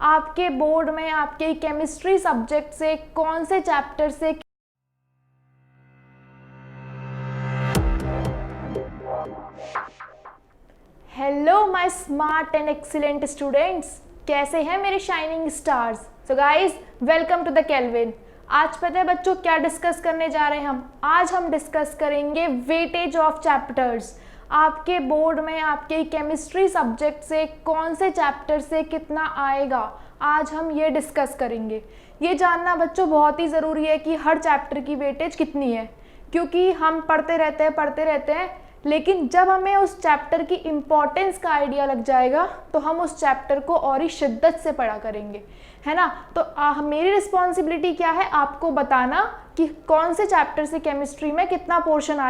आपके बोर्ड में आपके केमिस्ट्री सब्जेक्ट से कौन से चैप्टर से hello my smart and excellent students, कैसे हैं मेरे shining stars. So guys, welcome to the Kelvin. आज पता है बच्चों क्या डिस्कस करने जा रहे हैं आज हम डिस्कस करेंगे वेटेज ऑफ चैप्टर्स। आपके बोर्ड में आपके केमिस्ट्री सब्जेक्ट से कौन से चैप्टर से कितना आएगा, आज हम ये डिस्कस करेंगे। ये जानना बच्चों बहुत ही ज़रूरी है कि हर चैप्टर की वेटेज कितनी है, क्योंकि हम पढ़ते रहते हैं लेकिन जब हमें उस चैप्टर की इम्पोर्टेंस का आइडिया लग जाएगा तो हम उस चैप्टर को और ही शिद्दत से पढ़ा करेंगे, है ना। तो मेरी रिस्पॉन्सिबिलिटी क्या है, आपको बताना कि कौन से चैप्टर से केमिस्ट्री में कितना पोर्शन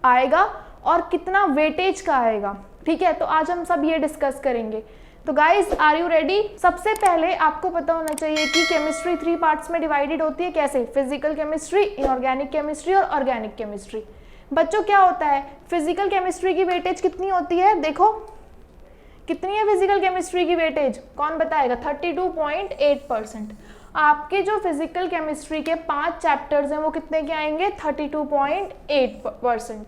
आएगा और कितना वेटेज का आएगा। ठीक है, तो आज हम सब ये डिस्कस करेंगे। तो गाइज, आर यू रेडी। सबसे पहले आपको पता होना चाहिए कि केमिस्ट्री 3 पार्ट्स में डिवाइडेड होती है। कैसे? फिजिकल केमिस्ट्री, इनऑर्गेनिक केमिस्ट्री और ऑर्गेनिक केमिस्ट्री। बच्चों क्या होता है, फिजिकल केमिस्ट्री की वेटेज कितनी होती है, देखो कितनी है फिजिकल केमिस्ट्री की वेटेज, कौन बताएगा? 32.8%। आपके जो फिजिकल केमिस्ट्री के 5 चैप्टर्स हैं वो कितने के आएंगे? 32.8%।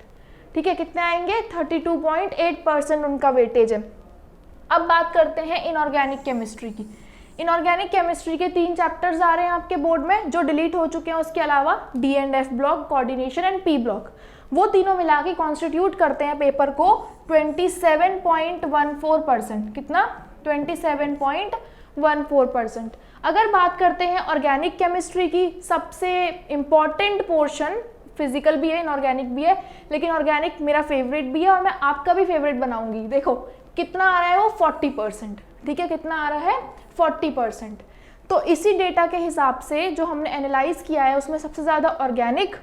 ठीक है, कितने आएंगे? 32.8% उनका वेटेज है। अब बात करते हैं इनऑर्गेनिक केमिस्ट्री की। इनऑर्गेनिक केमिस्ट्री के 3 चैप्टर्स आ रहे हैं आपके बोर्ड में जो डिलीट हो चुके हैं। उसके अलावा D and F block, coordination and P block, वो तीनों मिला के कॉन्स्टिट्यूट करते हैं पेपर को 27.14%। कितना? 27.14%। अगर बात करते हैं ऑर्गेनिक केमिस्ट्री की, सबसे इम्पॉर्टेंट पोर्शन, फिजिकल भी है इनऑर्गेनिक भी है, लेकिन ऑर्गेनिक मेरा फेवरेट भी है और मैं आपका भी फेवरेट बनाऊंगी। देखो कितना आ रहा है वो 40%। ठीक है, कितना आ रहा है? 40%। तो इसी डेटा के हिसाब से जो हमने एनालाइज किया है उसमें सबसे ज़्यादा ऑर्गेनिक,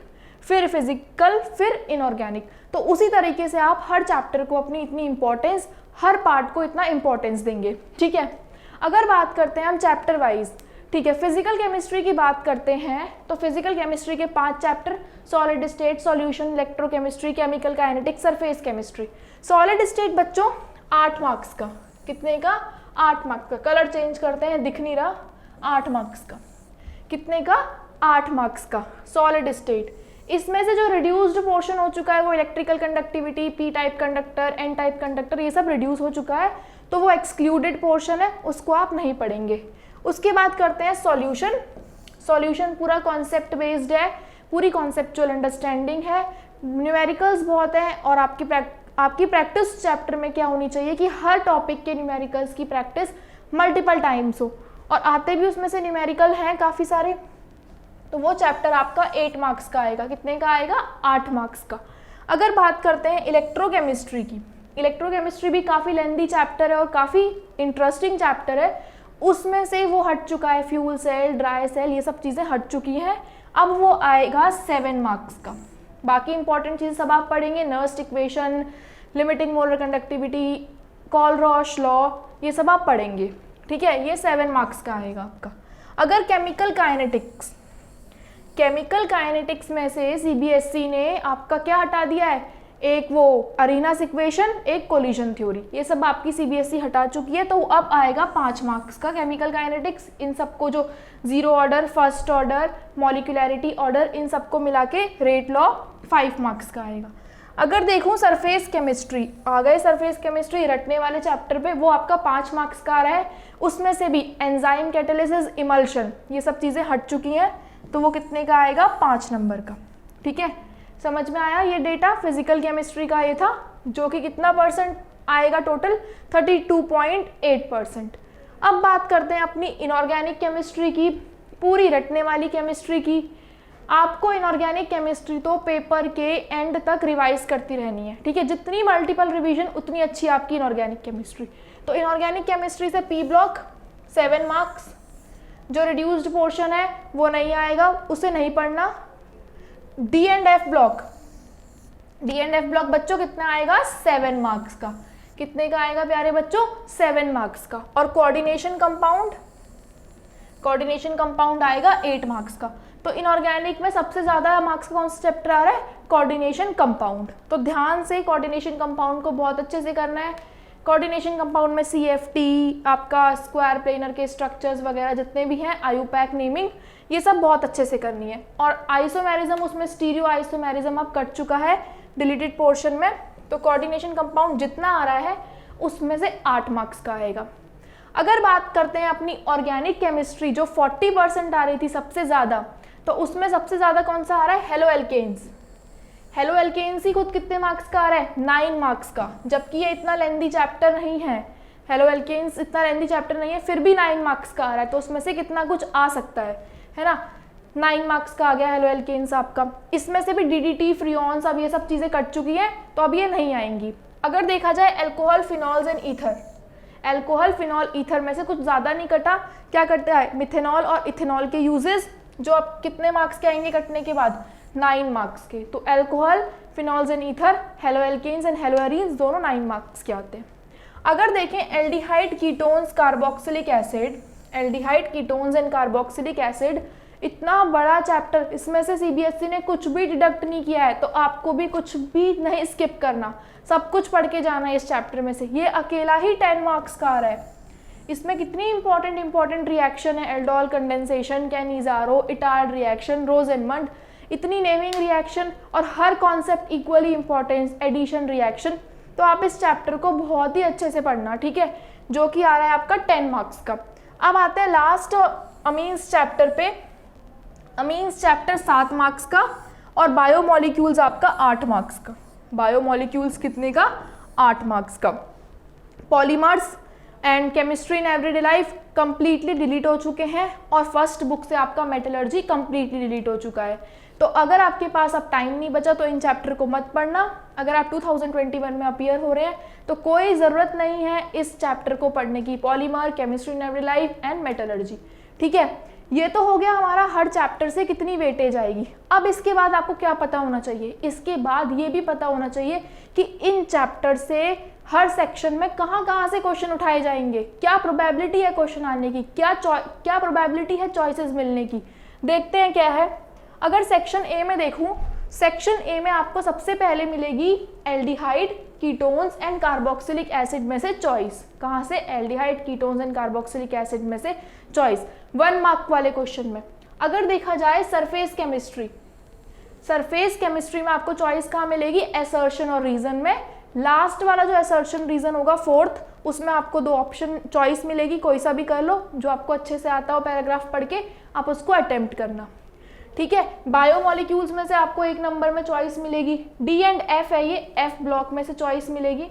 फिर फिजिकल, फिर इनऑर्गेनिक। तो उसी तरीके से आप हर चैप्टर को अपनी इतनी इंपॉर्टेंस, हर पार्ट को इतना इंपॉर्टेंस देंगे। ठीक है, अगर बात करते हैं हम चैप्टर वाइज, ठीक है, फिजिकल केमिस्ट्री की बात करते हैं तो फिजिकल केमिस्ट्री के 5 chapter, solid state, solution, electrochemistry, chemical kinetics, surface chemistry. Solid state बच्चों 8 मार्क्स का। कितने का? 8 मार्क्स का। कलर चेंज करते हैं, दिख नहीं रहा। 8 मार्क्स का। कितने का? 8 मार्क्स का सॉलिड स्टेट। इसमें से जो रिड्यूस्ड पोर्शन हो चुका है वो electrical conductivity, P type conductor, N type conductor, ये सब रिड्यूस हो चुका है, तो वो एक्सक्लूडेड पोर्शन है, उसको आप नहीं पढ़ेंगे। उसके बाद करते हैं सॉल्यूशन। सॉल्यूशन पूरा कॉन्सेप्ट बेस्ड है, पूरी कॉन्सेप्चुअल अंडरस्टैंडिंग है, न्यूमेरिकल्स बहुत है और आपकी प्रैक्टिस चैप्टर में क्या होनी चाहिए कि हर टॉपिक के न्यूमेरिकल्स की प्रैक्टिस मल्टीपल टाइम्स हो, और आते भी उसमें से न्यूमेरिकल हैं काफ़ी सारे, तो वो चैप्टर आपका 8 मार्क्स का आएगा। कितने का आएगा? 8 मार्क्स का। अगर बात करते हैं इलेक्ट्रोकेमिस्ट्री की, इलेक्ट्रोकेमिस्ट्री भी काफ़ी लेंदी चैप्टर है और काफ़ी इंटरेस्टिंग चैप्टर है। उसमें से वो हट चुका है, फ्यूल सेल, ड्राई सेल, ये सब चीज़ें हट चुकी हैं। अब वो आएगा 7 मार्क्स का। बाकी इंपॉर्टेंट चीज़ सब आप पढ़ेंगे, Nernst equation, limiting molar conductivity, Kohlrausch law, ये सब आप पढ़ेंगे। ठीक है, ये 7 मार्क्स का आएगा आपका। अगर केमिकल काइनेटिक्स में से सीबीएसई ने आपका क्या हटा दिया है, एक वो अरीनास इक्वेशन, एक कोलिजन थ्योरी, ये सब आपकी सीबीएसई हटा चुकी है। तो अब आएगा 5 मार्क्स का केमिकल काइनेटिक्स। इन सबको जो 0 ऑर्डर, फर्स्ट ऑर्डर, मॉलिक्यूलैरिटी ऑर्डर, इन सबको मिला के रेट लॉ 5 मार्क्स का आएगा। अगर देखूँ सरफेस केमिस्ट्री, आ गए सरफेस केमिस्ट्री रटने वाले चैप्टर पे, वो आपका 5 मार्क्स का आ रहा है। उसमें से भी एंजाइम, कैटालिसिस, इमल्शन, ये सब चीज़ें हट चुकी हैं, तो वो कितने का आएगा? 5 नंबर का। ठीक है, समझ में आया? ये डेटा फिजिकल केमिस्ट्री का ये था, जो कि कितना परसेंट आएगा टोटल? 32.8%। अब बात करते हैं अपनी इनऑर्गेनिक केमिस्ट्री की, पूरी रटने वाली केमिस्ट्री की। आपको इनऑर्गेनिक केमिस्ट्री तो पेपर के एंड तक रिवाइज करती रहनी है। ठीक है, जितनी मल्टीपल रिवीजन उतनी अच्छी आपकी इनऑर्गेनिक केमिस्ट्री। तो इनऑर्गेनिक केमिस्ट्री से पी ब्लॉक 7 मार्क्स, जो रिड्यूस्ड पोर्शन है वो नहीं आएगा, उसे नहीं पढ़ना। डी एंड एफ ब्लॉक बच्चों कितना आएगा? 7 मार्क्स का। कितने का आएगा प्यारे बच्चों? 7 मार्क्स का। और कोऑर्डिनेशन कंपाउंड आएगा 8 मार्क्स का। तो इनऑर्गेनिक में सबसे ज़्यादा मार्क्स का कौन सा चैप्टर आ रहा है? Coordination compound. तो ध्यान से कोऑर्डिनेशन कंपाउंड को बहुत अच्छे से करना है। कोऑर्डिनेशन कंपाउंड में CFT, आपका स्क्वायर प्लेनर के स्ट्रक्चर्स वगैरह जितने भी हैं, IUPAC नेमिंग, ये सब बहुत अच्छे से करनी है। और आइसोमेरिज्म, उसमें स्टीरियो आइसोमेरिज्म अब कट चुका है डिलीटेड पोर्शन में, तो कोऑर्डिनेशन कंपाउंड जितना आ रहा है उसमें से 8 मार्क्स का आएगा। अगर बात करते हैं अपनी ऑर्गेनिक केमिस्ट्री जो 40% आ रही थी सबसे ज़्यादा, तो उसमें सबसे ज़्यादा कौन सा आ रहा है? Halo alkanes. हेलो एल्केन्स ही खुद कितने मार्क्स का आ रहा है? 9 मार्क्स का, जबकि ये इतना लेंदी चैप्टर नहीं है। हेलो एल्केन्स इतना लेंदी चैप्टर नहीं है, फिर भी 9 मार्क्स का आ रहा है, तो उसमें से कितना कुछ आ सकता है ना। 9 मार्क्स का आ गया हेलो एल्केन्स आपका। इसमें से भी DDT, फ्रियोन्स, अब ये सब चीज़ें कट चुकी हैं, तो अब ये नहीं आएंगी। अगर देखा जाए alcohol, phenols and ether, alcohol, phenol, ether में से कुछ ज़्यादा नहीं कटा। क्या कटता है? मिथेनॉल और इथेनॉल के यूजेस, जो अब कितने मार्क्स के आएंगे कटने के बाद? 9 मार्क्स के। तो alcohol, phenols and ether, halo alkanes and halo arenes दोनों 9 मार्क्स के आते हैं। अगर देखें aldehyde, ketones, carboxylic acid, aldehyde, ketones and carboxylic acid, इतना बड़ा चैप्टर, इसमें से CBSE ने कुछ भी डिडक्ट नहीं किया है, तो आपको भी कुछ भी नहीं स्किप करना, सब कुछ पढ़ के जाना है इस चैप्टर में से। ये अकेला ही 10 मार्क्स का आ रहा है। इसमें कितनी इंपॉर्टेंट रिएक्शन है, aldol condensation, Cannizzaro, Etard reaction, Rosenmund, इतनी नेमिंग रिएक्शन, और हर concept equally importance, addition reaction. तो आप इस चैप्टर को बहुत ही अच्छे से पढ़ना, ठीक है, जो कि आ रहा है आपका 10 मार्क्स का। अब आते हैं लास्ट अमीन्स चैप्टर पे। अमीन्स चैप्टर 7 मार्क्स का, और बायोमोलिक्यूल्स आपका 8 मार्क्स का। बायोमोलिक्यूल्स कितने का? 8 मार्क्स का। Polymers and chemistry in everyday life completely delete हो चुके हैं, और फर्स्ट बुक से आपका मेटलर्जी कंप्लीटली डिलीट हो चुका है। तो अगर आपके पास अब टाइम नहीं बचा तो इन चैप्टर को मत पढ़ना। अगर आप 2021 में अपीयर हो रहे हैं तो कोई ज़रूरत नहीं है इस चैप्टर को पढ़ने की, polymer, chemistry in everyday life and metallurgy, ठीक है। ये तो हो गया हमारा हर चैप्टर से कितनी वेटेज आएगी। अब इसके बाद आपको क्या पता होना चाहिए? इसके बाद ये भी पता होना चाहिए कि इन चैप्टर से हर सेक्शन में कहाँ से क्वेश्चन उठाए जाएंगे, क्या प्रोबेबिलिटी है क्वेश्चन आने की, क्या प्रोबेबिलिटी है चॉइसेस मिलने की। देखते हैं क्या है। अगर सेक्शन ए में देखूं, सेक्शन ए में आपको सबसे पहले मिलेगी aldehyde, ketones and carboxylic acid में से चॉइस। कहाँ से? Aldehyde, ketones and carboxylic acid में से चॉइस, 1 मार्क वाले क्वेश्चन में। अगर देखा जाए सरफेस केमिस्ट्री, सरफेस केमिस्ट्री में आपको चॉइस कहाँ मिलेगी? असर्शन और रीजन में। लास्ट वाला जो असर्शन रीजन होगा 4th, उसमें आपको 2 ऑप्शन चॉइस मिलेगी, कोई सा भी कर लो, जो आपको अच्छे से आता हो पैराग्राफ पढ़ के आप उसको अटेम्प्ट करना, ठीक है। बायोमोलिक्यूल्स में से आपको 1 नंबर में चॉइस मिलेगी, D एंड F है, ये F ब्लॉक में से चॉइस मिलेगी,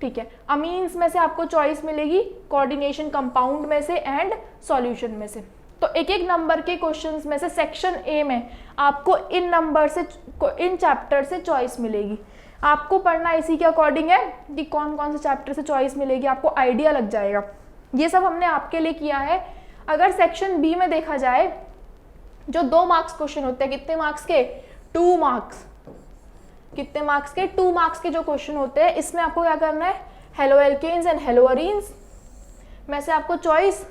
ठीक है। अमीन्स में से आपको चॉइस मिलेगी, कोऑर्डिनेशन कंपाउंड में से एंड सॉल्यूशन में से। तो एक नंबर के क्वेश्चंस में से सेक्शन ए में आपको इन नंबर से, इन चैप्टर से चॉइस मिलेगी। आपको पढ़ना इसी के अकॉर्डिंग है कि कौन कौन से चैप्टर से चॉइस मिलेगी, आपको आइडिया लग जाएगा। ये सब हमने आपके लिए किया है। अगर सेक्शन बी में देखा जाए, जो 2 मार्क्स क्वेश्चन होते हैं, कितने मार्क्स के? 2 मार्क्स। कितने मार्क्स के? 2 मार्क्स के जो क्वेश्चन होते हैं, इसमें आपको क्या करना है? Halo alkanes and halo arenes में से आपको चॉइस,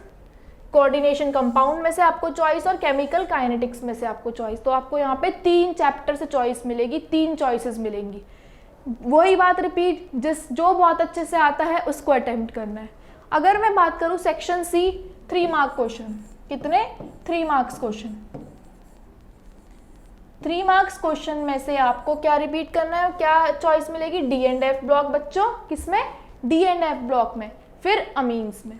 कोऑर्डिनेशन कंपाउंड में से आपको चॉइस, और केमिकल काइनेटिक्स में से आपको चॉइस। तो आपको यहाँ पे 3 चैप्टर से चॉइस मिलेगी, 3 चॉइसेस मिलेंगी। वही बात रिपीट, जो बहुत अच्छे से आता है उसको अटेम्प्ट करना है। अगर मैं बात करूँ सेक्शन सी, 3 मार्क क्वेश्चन, कितने? 3 मार्क्स क्वेश्चन। 3 मार्क्स क्वेश्चन में से आपको क्या रिपीट करना है, क्या चॉइस मिलेगी? D एंड F ब्लॉक बच्चों, किसमें? D एंड F ब्लॉक में, फिर अमीन्स में,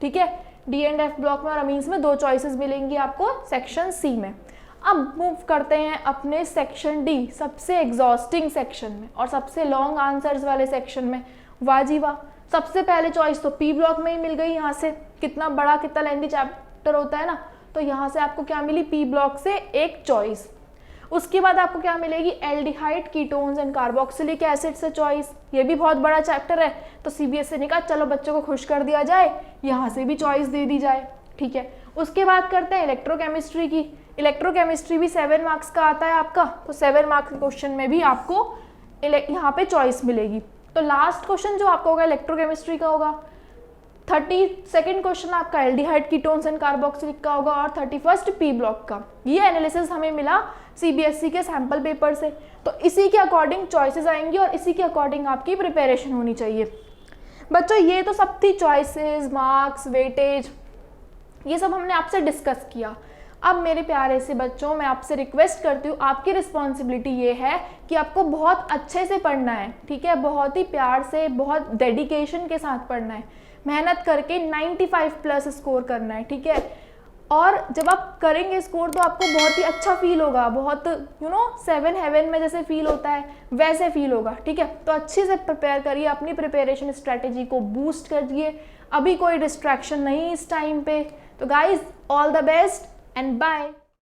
ठीक है। D एंड F ब्लॉक में और अमीन्स में 2 चॉइसेस मिलेंगी आपको सेक्शन सी में। अब मूव करते हैं अपने सेक्शन डी, सबसे एग्जॉस्टिंग सेक्शन में और सबसे लॉन्ग आंसर्स वाले सेक्शन में। वाह जी वाह, सबसे पहले चॉइस तो पी ब्लॉक में ही मिल गई। यहाँ से कितना बड़ा, कितना लेंथी चैप्टर होता है ना, तो यहाँ से आपको क्या मिली? पी ब्लॉक से एक चॉइस। उसके बाद आपको क्या मिलेगी? Aldehyde, ketones and carboxylic acid से चॉइस। ये भी बहुत बड़ा चैप्टर है, तो CBSE ने कहा चलो बच्चों को खुश कर दिया जाए, यहाँ से भी चॉइस दे दी जाए, ठीक है। उसके बाद करते हैं इलेक्ट्रोकेमिस्ट्री की। इलेक्ट्रोकेमिस्ट्री भी 7 मार्क्स का आता है आपका, तो 7 मार्क्स क्वेश्चन में भी आपको यहाँ पे चॉइस मिलेगी। तो लास्ट क्वेश्चन जो आपका होगा इलेक्ट्रोकेमिस्ट्री का होगा, 32nd क्वेश्चन आपका एल्डिहाइड, कीटोन्स एंड कार्बोक्सिलिक का होगा, और 31st पी ब्लॉक का। ये एनालिसिस हमें मिला CBSE के सैम्पल पेपर से, तो इसी के अकॉर्डिंग चॉइसेस आएंगी और इसी के अकॉर्डिंग आपकी प्रिपरेशन होनी चाहिए। बच्चों ये तो सब थी चॉइसेस, मार्क्स, वेटेज, ये सब हमने आपसे डिस्कस किया। अब मेरे प्यारे से बच्चों, मैं आपसे रिक्वेस्ट करती हूँ, आपकी रिस्पॉन्सिबिलिटी ये है कि आपको बहुत अच्छे से पढ़ना है, ठीक है, बहुत ही प्यार से, बहुत डेडिकेशन के साथ पढ़ना है, मेहनत करके 95+ स्कोर करना है, ठीक है। और जब आप करेंगे स्कोर तो आपको बहुत ही अच्छा फील होगा, बहुत 7 हेवन में जैसे फील होता है वैसे फील होगा, ठीक है। तो अच्छे से प्रिपेयर करिए, अपनी प्रिपरेशन स्ट्रेटेजी को बूस्ट करिए, अभी कोई डिस्ट्रैक्शन नहीं इस टाइम पे। तो guys, all the best and bye।